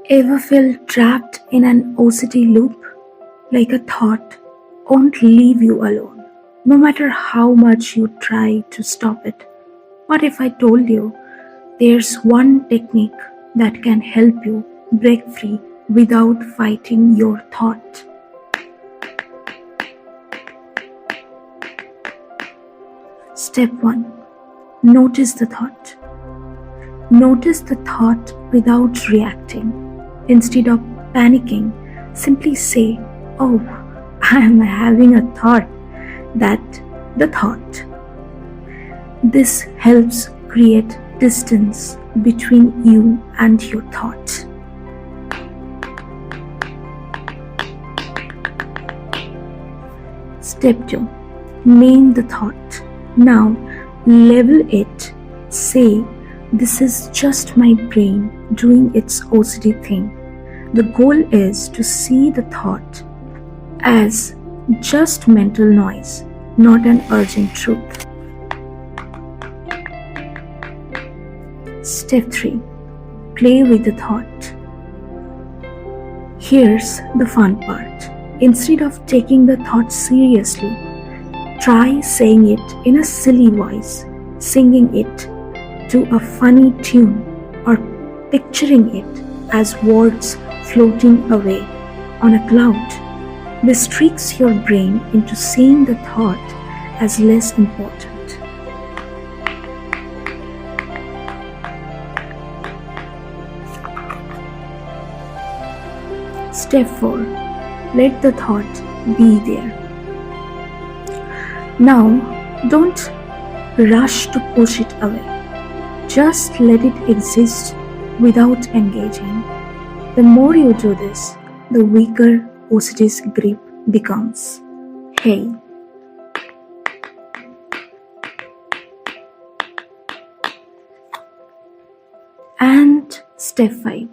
Ever feel trapped in an OCD loop? Like a thought won't leave you alone, no matter how much you try to stop it. What if I told you there's one technique that can help you break free without fighting your thought? Step 1. Notice the thought. Notice the thought without reacting. Instead of panicking, simply say, "Oh, I am having a thought." That the thought. This helps create distance between you and your thought. Step 2. Name the thought. Now, label it. Say, "This is just my brain doing its OCD thing." The goal is to see the thought as just mental noise, not an urgent truth. Step 3. Play with the thought. Here's the fun part. Instead of taking the thought seriously, try saying it in a silly voice, singing it to a funny tune, or picturing it as words floating away on a cloud. This tricks your brain into seeing the thought as less important. Step 4. Let the thought be there. Now, don't rush to push it away. Just let it exist without engaging. The more you do this, the weaker OCD's grip becomes. Hey. And step 5.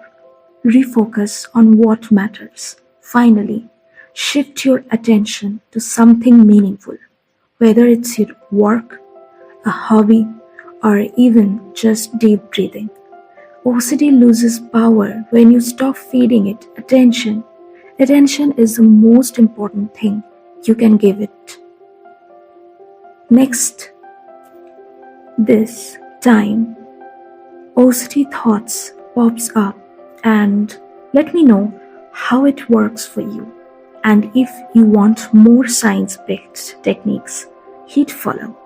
Refocus on what matters. Finally, shift your attention to something meaningful, whether it's your work, a hobby, or even just deep breathing. OCD loses power when you stop feeding it attention. Attention is the most important thing you can give it. Next, this time, OCD thoughts pops up, and let me know how it works for you. And if you want more science-based techniques, hit follow.